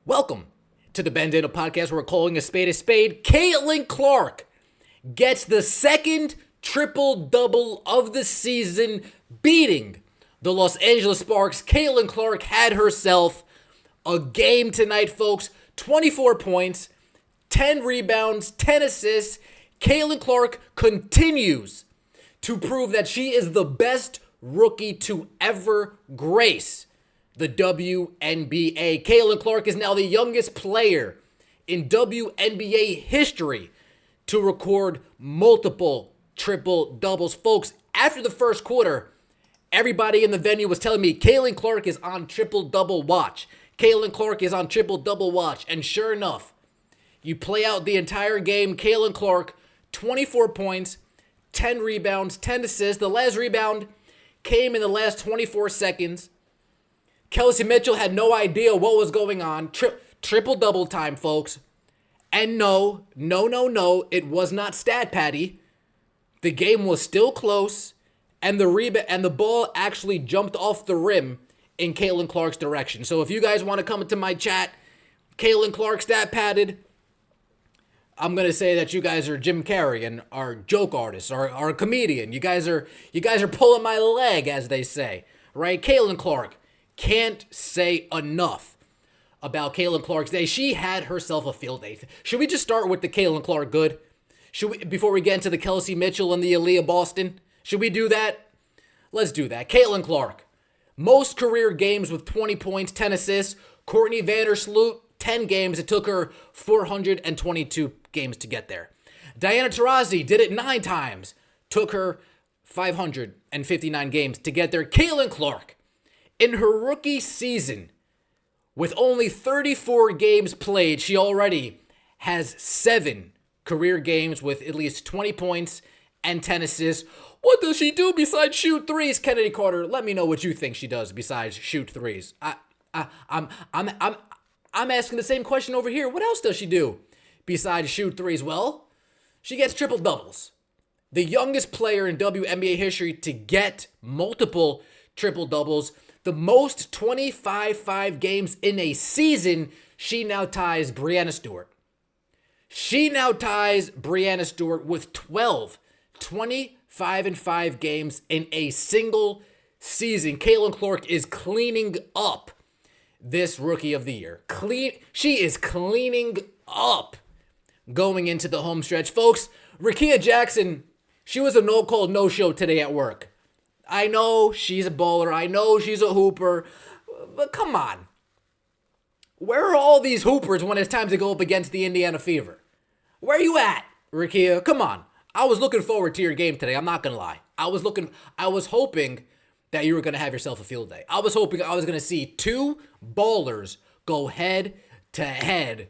Welcome to the Bandana Podcast where we're calling a spade a spade. Caitlin Clark gets the second triple-double of the season, beating the Los Angeles Sparks. Caitlin Clark had herself a game tonight, folks. 24 points, 10 rebounds, 10 assists. Caitlin Clark continues to prove that she is the best rookie to ever grace the WNBA. Caitlin Clark is now the youngest player in WNBA history to record multiple triple-doubles. Folks, after the first quarter, everybody in the venue was telling me Caitlin Clark is on triple-double watch. Caitlin Clark is on triple-double watch. And sure enough, you play out the entire game, Caitlin Clark, 24 points, 10 rebounds, 10 assists. The last rebound came in the last 24 seconds. Kelsey Mitchell had no idea what was going on. Triple-double time, folks. And no, it was not stat patty. The game was still close, and the ball actually jumped off the rim in Caitlin Clark's direction. So if you guys want to come into my chat, Caitlin Clark stat padded, I'm gonna say that you guys are Jim Carrey and are joke artists, are a comedian. You guys are pulling my leg, as they say, right? Caitlin Clark, can't say enough about Caitlin Clark's day. She had herself a field day. Should we just start with the Caitlin Clark good? Should we, before we get into the Kelsey Mitchell and the Aaliyah Boston? Should we do that? Let's do that. Caitlin Clark, most career games with 20 points, 10 assists. Courtney Vandersloot, 10 games. It took her 422 games to get there. Diana Taurasi did it 9 times. Took her 559 games to get there. Caitlin Clark, in her rookie season, with only 34 games played, she already has 7 career games with at least 20 points and 10 assists. What does she do besides shoot threes? Kennedy Carter, let me know what you think she does besides shoot threes. I'm asking the same question over here. What else does she do besides shoot threes? Well, she gets triple doubles. The youngest player in WNBA history to get multiple triple doubles. The most 25-5 games in a season. She now ties Breanna Stewart. She now ties Breanna Stewart with 12 25-5 games in a single season. Caitlin Clark is cleaning up this Rookie of the Year. She is cleaning up going into the home stretch. Folks, Rickea Jackson, she was a no-call, no-show today at work. I know she's a baller. I know she's a hooper. But come on. Where are all these hoopers when it's time to go up against the Indiana Fever? Where are you at, Rickea? Come on. I was looking forward to your game today. I'm not going to lie. I was hoping that you were going to have yourself a field day. I was hoping I was going to see 2 ballers go head to head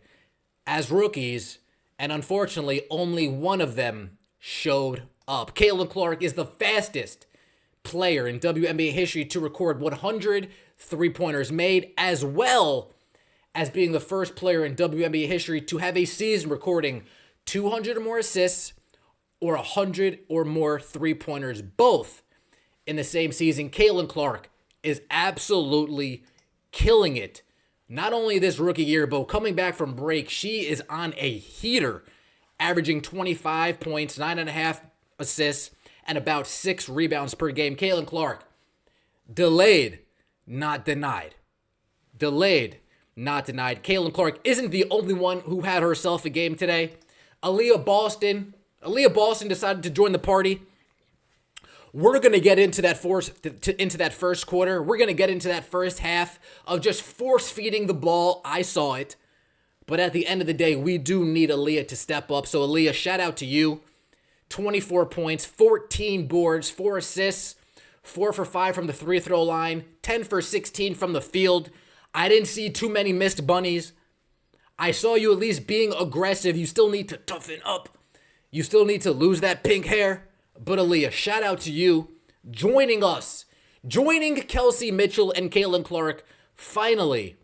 as rookies. And unfortunately, only one of them showed up. Caitlin Clark is the fastest player in WNBA history to record 100 three-pointers made, as well as being the first player in WNBA history to have a season recording 200 or more assists or 100 or more three-pointers, both in the same season. Caitlin Clark is absolutely killing it. Not only this rookie year, but coming back from break, she is on a heater, averaging 25 points, 9.5 assists, and about 6 rebounds per game. Caitlin Clark, delayed, not denied. Delayed, not denied. Caitlin Clark isn't the only one who had herself a game today. Aaliyah Boston decided to join the party. We're going to get into that first quarter. We're going to get into that first half of just force-feeding the ball. I saw it. But at the end of the day, we do need Aaliyah to step up. So Aaliyah, shout out to you. 24 points, 14 boards, 4 assists, 4 for 5 from the free throw line, 10 for 16 from the field. I didn't see too many missed bunnies. I saw you at least being aggressive. You still need to toughen up. You still need to lose that pink hair. But Aaliyah, shout out to you joining us, joining Kelsey Mitchell and Caitlin Clark finally.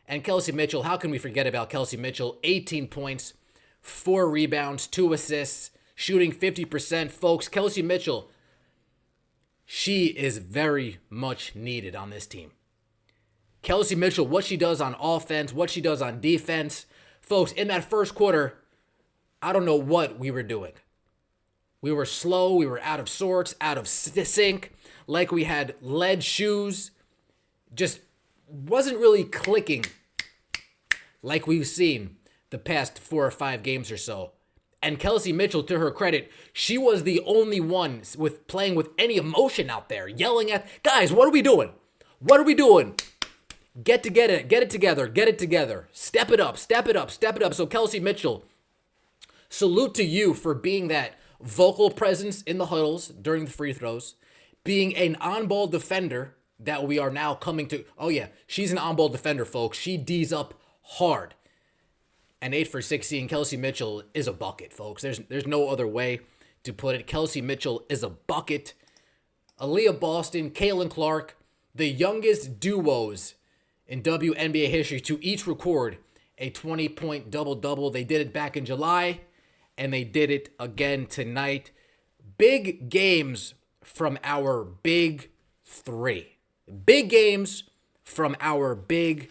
And Kelsey Mitchell, how can we forget about Kelsey Mitchell? 18 points, 4 rebounds, 2 assists, shooting 50%. Folks, Kelsey Mitchell, she is very much needed on this team. Kelsey Mitchell, what she does on offense, what she does on defense. Folks, in that first quarter, I don't know what we were doing. We were slow. We were out of sorts, out of sync, like we had lead shoes. Just wasn't really clicking like we've seen the past 4 or 5 games or so. And Kelsey Mitchell, to her credit, she was the only one with playing with any emotion out there, yelling at, guys, what are we doing? What are we doing? Get it together. Step it up. So Kelsey Mitchell, salute to you for being that vocal presence in the huddles during the free throws, being an on-ball defender that we are now coming to. Oh yeah, she's an on-ball defender, folks. She D's up hard. And 8 for 16, Kelsey Mitchell is a bucket, folks. There's no other way to put it. Kelsey Mitchell is a bucket. Aaliyah Boston, Caitlin Clark, the youngest duos in WNBA history to each record a 20-point double-double. They did it back in July, and they did it again tonight. Big games from our big three. Big games from our big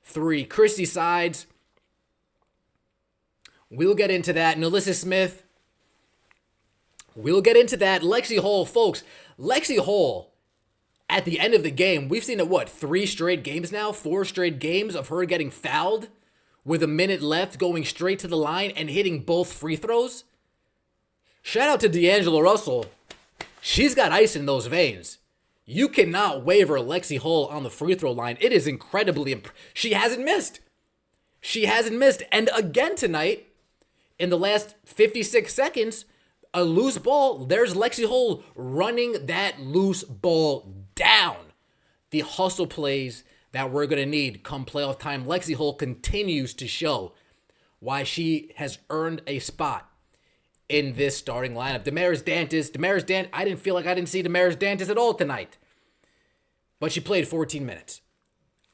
three. Christy Sides, we'll get into that. Nalissa Smith, we'll get into that. Lexi Hall, folks. Lexi Hall, at the end of the game, we've seen it, 3 straight games now? 4 straight games of her getting fouled with a minute left, going straight to the line and hitting both free throws. Shout out to D'Angelo Russell. She's got ice in those veins. You cannot waver Lexi Hall on the free throw line. It is incredibly she hasn't missed. And again tonight, in the last 56 seconds, a loose ball, there's Lexi Hall running that loose ball down. The hustle plays that we're going to need come playoff time. Lexi Hall continues to show why she has earned a spot in this starting lineup. Damaris Dantas, I didn't feel like I didn't see Damaris Dantas at all tonight. But she played 14 minutes.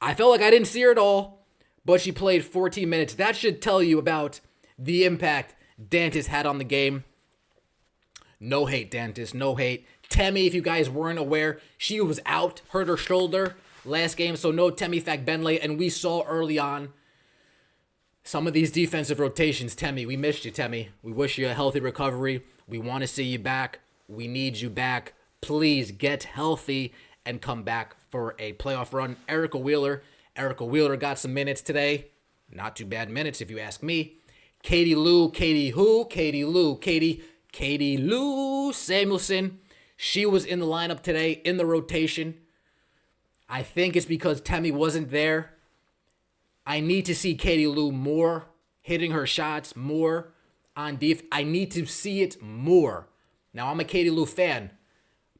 I felt like I didn't see her at all, but she played 14 minutes. That should tell you about the impact Dantas had on the game. No hate, Dantas, no hate. Temi, if you guys weren't aware, she was out, hurt her shoulder last game, so no Temi Fagbenle, and we saw early on some of these defensive rotations. Temi, we missed you, Temi. We wish you a healthy recovery. We want to see you back. We need you back. Please get healthy and come back for a playoff run. Erica Wheeler got some minutes today. Not too bad minutes, if you ask me. Katie Lou Samuelson. She was in the lineup today, in the rotation. I think it's because Temi wasn't there. I need to see Katie Lou more, hitting her shots more on defense. I need to see it more. Now, I'm a Katie Lou fan,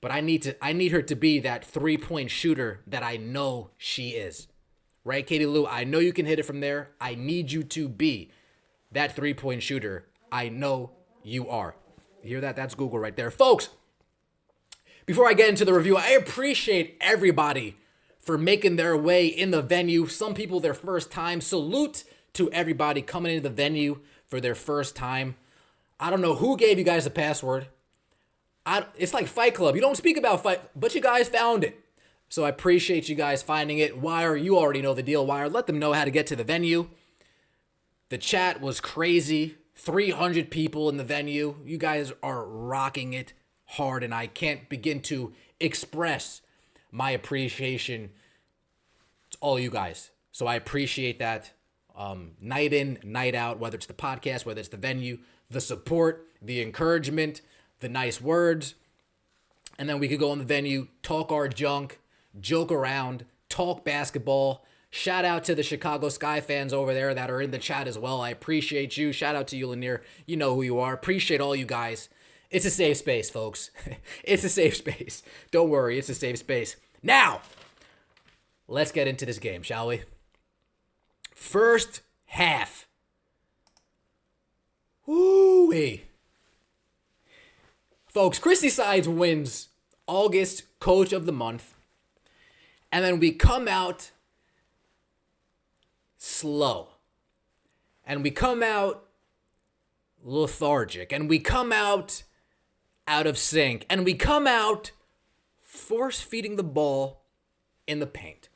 but I need her to be that 3-point shooter that I know she is. Right, Katie Lou? I know you can hit it from there. I need you to be that 3-point shooter. I know you are. You hear that? That's Google right there. Folks, before I get into the review, I appreciate everybody for making their way in the venue. Some people their first time. Salute to everybody coming into the venue for their first time. I don't know who gave you guys the password. It's like Fight Club. You don't speak about fight, but you guys found it. So I appreciate you guys finding it. Wire, you already know the deal. Wire, let them know how to get to the venue. The chat was crazy. 300 people in the venue. You guys are rocking it hard, and I can't begin to express my appreciation to all you guys. So I appreciate that. Night in, night out, whether it's the podcast, whether it's the venue, the support, the encouragement, the nice words. And then we could go in the venue, talk our junk, joke around, talk basketball. Shout out to the Chicago Sky fans over there that are in the chat as well. I appreciate you. Shout out to you, Lanier. You know who you are. Appreciate all you guys. It's a safe space, folks. It's a safe space. Don't worry. It's a safe space. Now, let's get into this game, shall we? First half. Woo-wee. Folks, Christy Sides wins August Coach of the Month. And then we come out slow. And we come out lethargic. And we come out of sync. And we come out force-feeding the ball in the paint.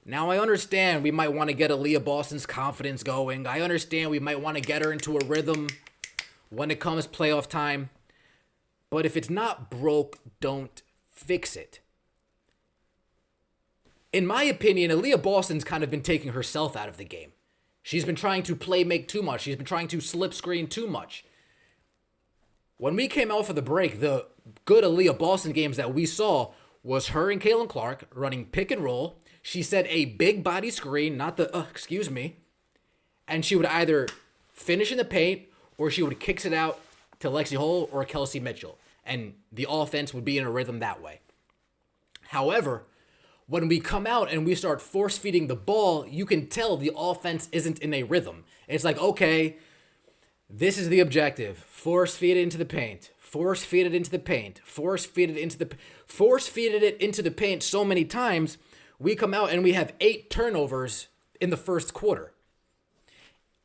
Now, I understand we might want to get Aaliyah Boston's confidence going. I understand we might want to get her into a rhythm when it comes playoff time. But if it's not broke, don't fix it. In my opinion, Aaliyah Boston's kind of been taking herself out of the game. She's been trying to play make too much. She's been trying to slip screen too much. When we came out for the break, the good Aaliyah Boston games that we saw was her and Caitlin Clark running pick and roll. She set a big body screen, not the, and she would either finish in the paint or she would kicks it out to Lexi Hull or Kelsey Mitchell. And the offense would be in a rhythm that way. However, when we come out and we start force feeding the ball, you can tell the offense isn't in a rhythm. It's like, okay, this is the objective. Force feed it into the paint. Force feed it into the paint. Force feed it into the paint so many times, we come out and we have 8 turnovers in the first quarter.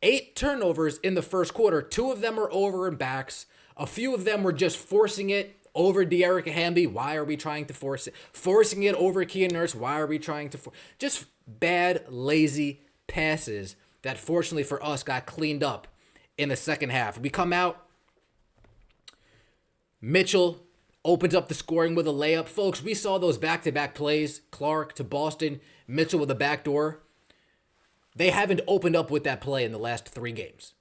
8 turnovers in the first quarter. 2 of them are over and backs. A few of them were just forcing it over De'Arica Hamby. Why are we trying to force it? Forcing it over Kia Nurse. Why are we trying to just bad, lazy passes that fortunately for us got cleaned up in the second half. We come out. Mitchell opens up the scoring with a layup. Folks, we saw those back-to-back plays. Clark to Boston. Mitchell with a backdoor. They haven't opened up with that play in the last 3 games.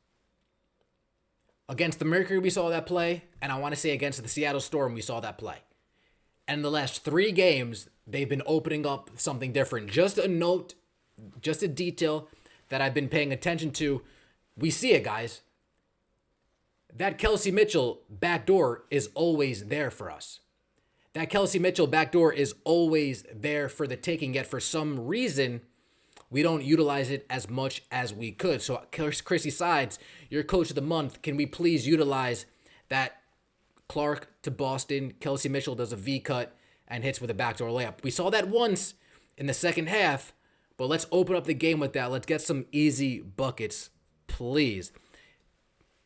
Against the Mercury, we saw that play. And I want to say against the Seattle Storm, we saw that play. And in the last 3 games, they've been opening up something different. Just a note, just a detail that I've been paying attention to. We see it, guys. That Kelsey Mitchell backdoor is always there for us. That Kelsey Mitchell backdoor is always there for the taking, yet for some reason, we don't utilize it as much as we could. So, Chrissy Sides, your coach of the month, can we please utilize that Clark to Boston, Kelsey Mitchell does a V-cut and hits with a backdoor layup. We saw that once in the second half, but let's open up the game with that. Let's get some easy buckets, please.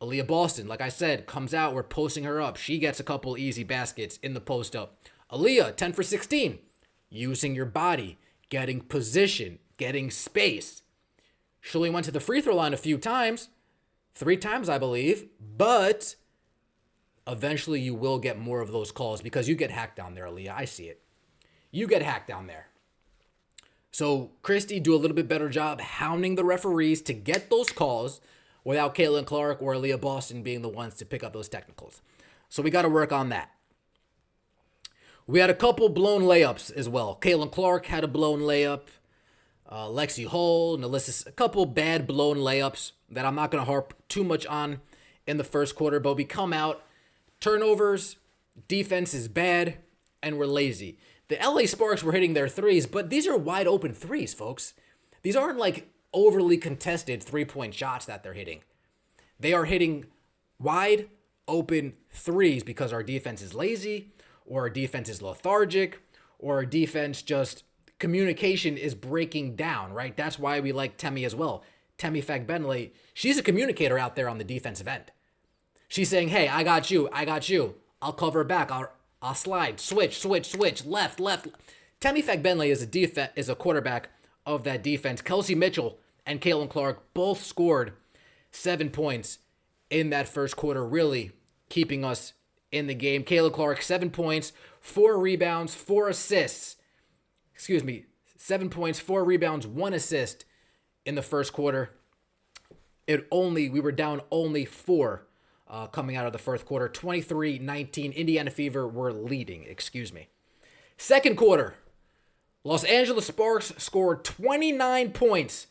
Aaliyah Boston, like I said, comes out. We're posting her up. She gets a couple easy baskets in the post up. Aaliyah, 10 for 16. Using your body, getting position, getting space. She only went to the free throw line a few times. 3 times, I believe. But eventually you will get more of those calls because you get hacked down there, Aaliyah. I see it. You get hacked down there. So, Christy, do a little bit better job hounding the referees to get those calls without Caitlin Clark or Aaliyah Boston being the ones to pick up those technicals. So we got to work on that. We had a couple blown layups as well. Caitlin Clark had a blown layup. Lexi Hull, Nalysis, a couple bad blown layups that I'm not going to harp too much on in the first quarter, but we come out, turnovers, defense is bad, and we're lazy. The LA Sparks were hitting their threes, but these are wide open threes, folks. These aren't like overly contested 3-point shots that they're hitting. They are hitting wide open threes because our defense is lazy, or our defense is lethargic, or our defense just communication is breaking down, right? That's why we like Temi as well. Temi Fagbenley, she's a communicator out there on the defensive end. She's saying, hey, I got you. I'll cover back. I'll slide, switch, left. Temi Fagbenley is a quarterback of that defense. Kelsey Mitchell and Caitlin Clark both scored 7 points in that first quarter, really keeping us in the game. Caitlin Clark, 7 points, 4 rebounds, 4 assists. 7 points, 4 rebounds, 1 assist in the first quarter. We were down only 4 coming out of the first quarter. 23-19, Indiana Fever were leading, Second quarter, Los Angeles Sparks scored 29 points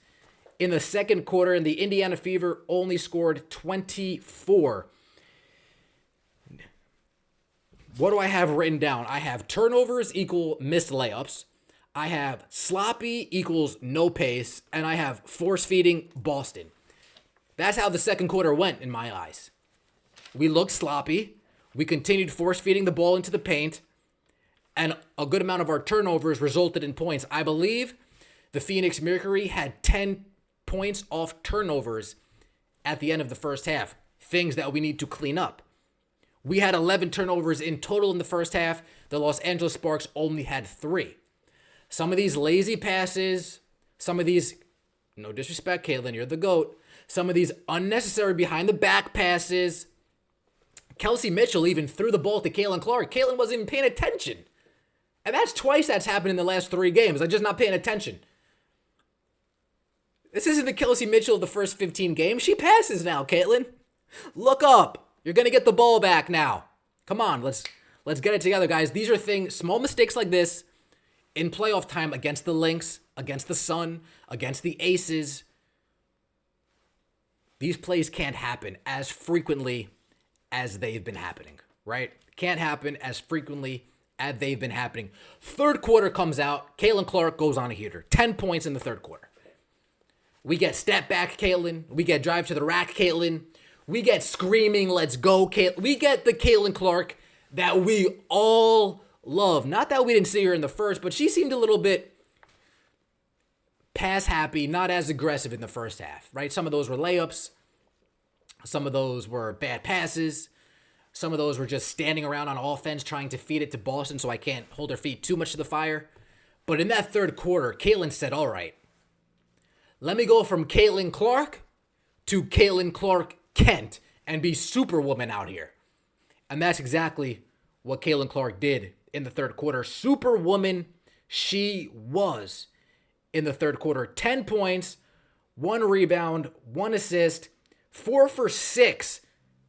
in the second quarter, and the Indiana Fever only scored 24. What do I have written down? I have turnovers equal missed layups. I have sloppy equals no pace, and I have force feeding Boston. That's how the second quarter went in my eyes. We looked sloppy. We continued force feeding the ball into the paint. And a good amount of our turnovers resulted in points. I believe the Phoenix Mercury had 10 points off turnovers at the end of the first half. Things that we need to clean up. We had 11 turnovers in total in the first half. The Los Angeles Sparks only had 3. Some of these lazy passes, Some of these, no disrespect, Caitlin, you're the GOAT. Some of these unnecessary behind the back passes. Kelsey Mitchell even threw the ball to Caitlin Clark. Caitlin wasn't even paying attention. And that's twice that's happened in the last 3 games. I'm just not paying attention. This isn't the Kelsey Mitchell of the first 15 games. She passes now, Caitlin. Look up. You're going to get the ball back now. Come on, let's get it together, guys. These are things, small mistakes like this in playoff time against the Lynx, against the Sun, against the Aces. These plays can't happen as frequently as they've been happening, right? Can't happen as frequently as they've been happening. Third quarter comes out. Caitlin Clark goes on a heater. 10 points in the third quarter. We get step back, Caitlin. We get drive to the rack, Caitlin. We get screaming, let's go, Caitlin. We get the Caitlin Clark that we all love. Not that we didn't see her in the first, but she seemed a little bit pass happy, not as aggressive in the first half, right? Some of those were layups. Some of those were bad passes. Some of those were just standing around on offense trying to feed it to Boston so I can't hold her feet too much to the fire. But in that third quarter, Caitlin said, all right, let me go from Caitlin Clark to Caitlin Clark Kent and be superwoman out here. And that's exactly what Caitlin Clark did in the third quarter. Superwoman she was in the third quarter. 10 points, 1 rebound, 1 assist, 4 for 6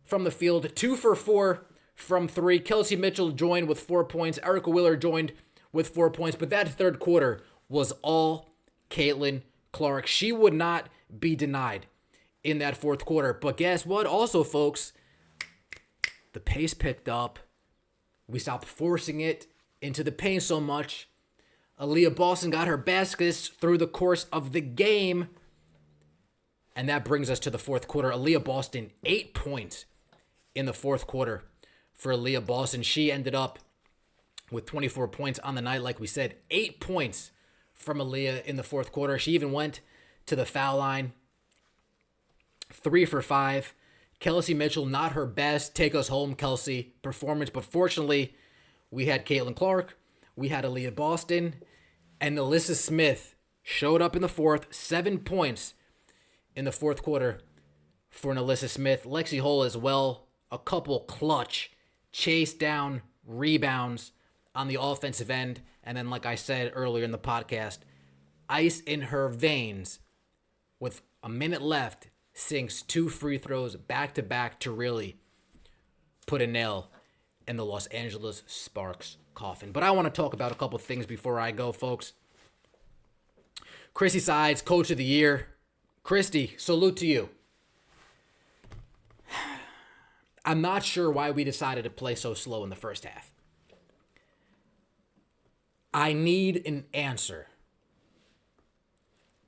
from the field, 2 for 4 from 3. Kelsey Mitchell joined with 4 points. Erica Wheeler joined with 4 points. But that third quarter was all Caitlin Clark. She would not be denied in that fourth quarter. But guess what? Also, folks, the pace picked up. We stopped forcing it into the paint so much. Aaliyah Boston got her baskets through the course of the game. And that brings us to the fourth quarter. Aaliyah Boston, 8 points in the fourth quarter for Aaliyah Boston. She ended up with 24 points on the night. Like we said, 8 points from Aaliyah in the fourth quarter. She even went to the foul line. 3 for 5. Kelsey Mitchell, not her best take us home, Kelsey performance. But fortunately, we had Caitlin Clark. We had Aaliyah Boston. And Alyssa Smith showed up in the fourth. 7 points in the fourth quarter for an Alyssa Smith. Lexi Hull as well. A couple clutch chase down rebounds on the offensive end. And then, like I said earlier in the podcast, ice in her veins with a minute left, sinks 2 free throws back-to-back to really put a nail in the Los Angeles Sparks coffin. But I want to talk about a couple things before I go, folks. Christy Sides, Coach of the Year. Christy, salute to you. I'm not sure why we decided to play so slow in the first half. I need an answer.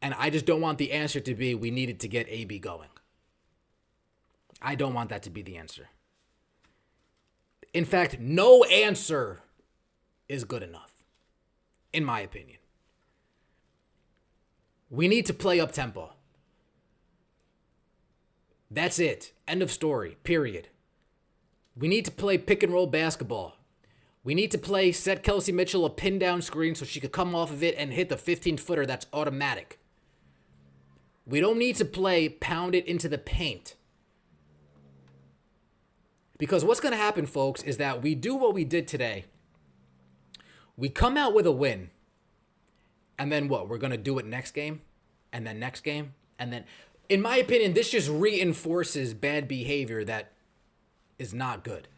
And I just don't want the answer to be we needed to get AB going. I don't want that to be the answer. In fact, no answer is good enough, in my opinion. We need to play up-tempo. That's it. End of story. Period. We need to play pick-and-roll basketball. We need to set Kelsey Mitchell a pin-down screen so she could come off of it and hit the 15-footer that's automatic. We don't need to pound it into the paint. Because what's going to happen, folks, is that we do what we did today. We come out with a win. And then what? We're going to do it next game. And then next game. And then, in my opinion, this just reinforces bad behavior that is not good.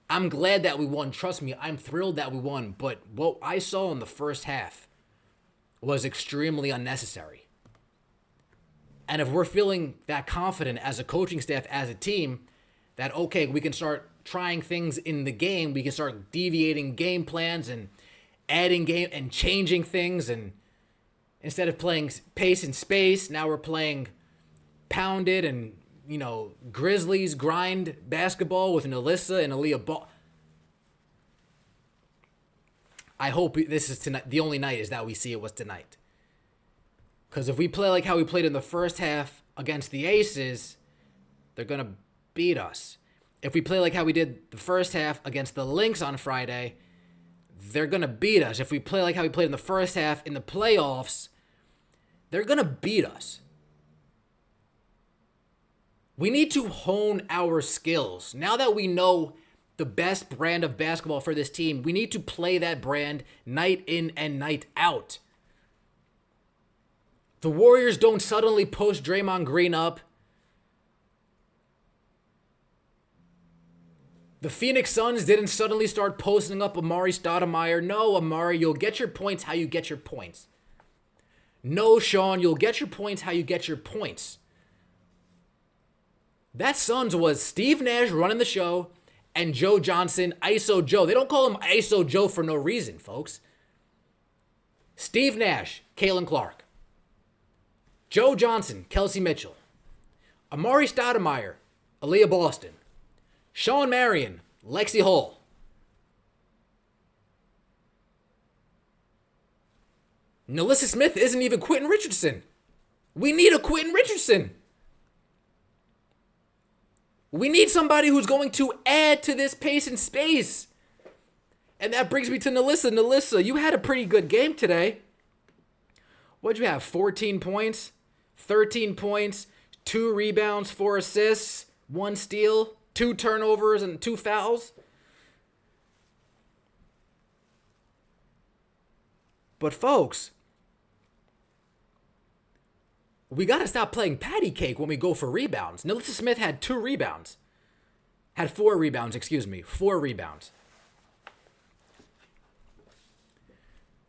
I'm glad that we won. Trust me, I'm thrilled that we won. But what I saw in the first half was extremely unnecessary. And if we're feeling that confident as a coaching staff, as a team, that, okay, we can start trying things in the game, we can start deviating game plans and adding game and changing things. And instead of playing pace and space, now we're playing pounded and, Grizzlies grind basketball with an Alyssa and Aaliyah Ball. I hope this is tonight. The only night is that we see it was tonight. Because if we play like how we played in the first half against the Aces, they're going to beat us. If we play like how we did the first half against the Lynx on Friday, they're going to beat us. If we play like how we played in the first half in the playoffs, they're going to beat us. We need to hone our skills. Now that we know the best brand of basketball for this team, we need to play that brand night in and night out. The Warriors don't suddenly post Draymond Green up. The Phoenix Suns didn't suddenly start posting up Amari Stoudemire. No, Amari, you'll get your points how you get your points. No, Sean, you'll get your points how you get your points. That Suns was Steve Nash running the show and Joe Johnson, ISO Joe. They don't call him ISO Joe for no reason, folks. Steve Nash, Caitlin Clark. Joe Johnson, Kelsey Mitchell. Amari Stoudemire, Aaliyah Boston. Sean Marion, Lexi Hall. NaLyssa Smith isn't even Quentin Richardson. We need a Quentin Richardson. We need somebody who's going to add to this pace and space. And that brings me to NaLyssa. NaLyssa, you had a pretty good game today. What'd you have? 14 points, 13 points, 2 rebounds, 4 assists, 1 steal, 2 turnovers, and 2 fouls. But folks, we got to stop playing patty cake when we go for rebounds. NaLyssa Smith had 4 rebounds. 4 rebounds.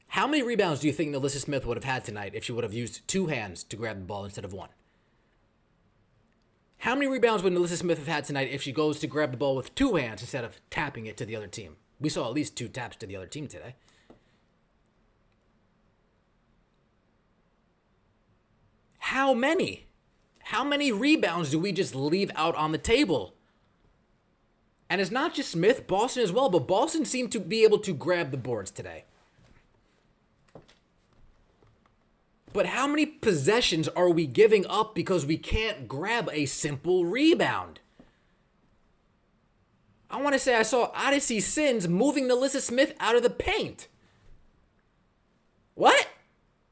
How many rebounds do you think NaLyssa Smith would have had tonight if she would have used 2 hands to grab the ball instead of 1? How many rebounds would NaLyssa Smith have had tonight if she goes to grab the ball with 2 hands instead of tapping it to the other team? We saw at least 2 taps to the other team today. How many? How many rebounds do we just leave out on the table? And it's not just Smith, Boston as well, but Boston seemed to be able to grab the boards today. But how many possessions are we giving up because we can't grab a simple rebound? I want to say I saw Odyssey Sins moving NaLyssa Smith out of the paint. What?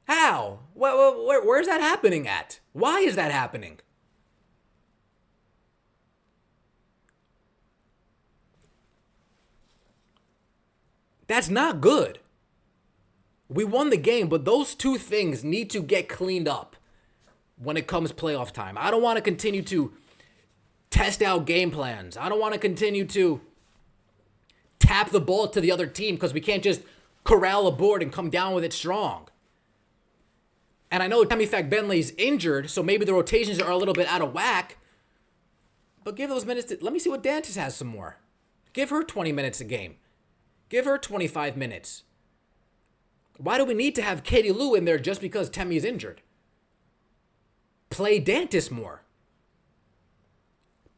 How? Where's that happening at? Why is that happening? That's not good. We won the game, but those 2 things need to get cleaned up when it comes playoff time. I don't want to continue to test out game plans. I don't want to continue to tap the ball to the other team because we can't just corral a board and come down with it strong. And I know Tammy Fagbenley's injured, so maybe the rotations are a little bit out of whack. But give those minutes to... Let me see what Dantas has some more. Give her 20 minutes a game. Give her 25 minutes. Why do we need to have Katie Lou in there just because Temmy's injured? Play Dantas more.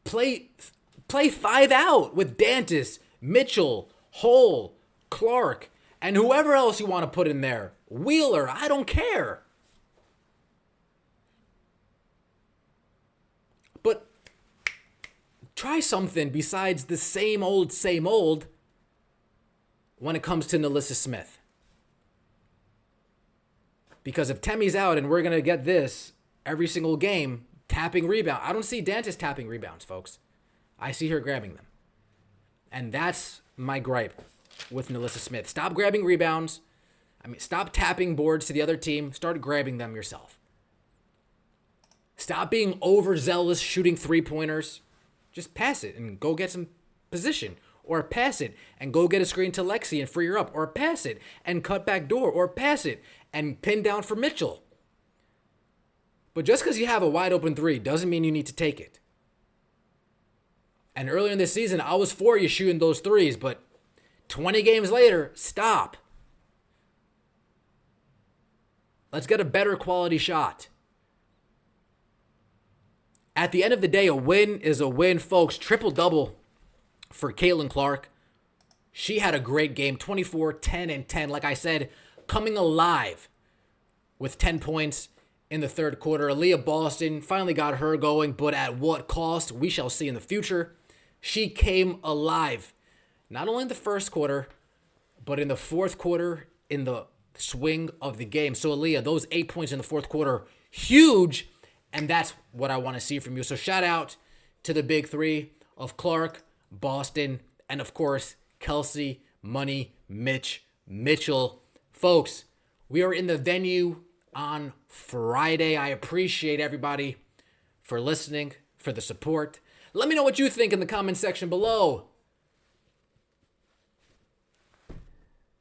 Play 5 out with Dantas, Mitchell, Hole, Clark, and whoever else you want to put in there. Wheeler, I don't care. But try something besides the same old when it comes to NaLyssa Smith. Because if Temmy's out and we're going to get this every single game, tapping rebound. I don't see Dantas tapping rebounds, folks. I see her grabbing them. And that's my gripe with NaLyssa Smith. Stop grabbing rebounds. Stop tapping boards to the other team. Start grabbing them yourself. Stop being overzealous shooting 3-pointers. Just pass it and go get some position. Or pass it and go get a screen to Lexi and free her up. Or pass it and cut back door. Or pass it and pin down for Mitchell. But just because you have a wide open 3 doesn't mean you need to take it. And earlier in this season, I was for you shooting those 3s, but 20 games later, stop. Let's get a better quality shot. At the end of the day, a win is a win, folks. Triple-double for Caitlin Clark. She had a great game, 24, 10, and 10. Like I said, coming alive with 10 points in the third quarter. Aaliyah Boston finally got her going, but at what cost? We shall see in the future. She came alive, not only in the first quarter, but in the fourth quarter, in the swing of the game. So, Aaliyah, those 8 points in the fourth quarter, huge, and that's what I want to see from you. So, shout out to the big three of Clark, Boston, and of course, Kelsey, Money, Mitch, Mitchell. Folks, we are in the venue on Friday. I appreciate everybody for listening, for the support. Let me know what you think in the comment section below.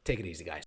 Take it easy, guys.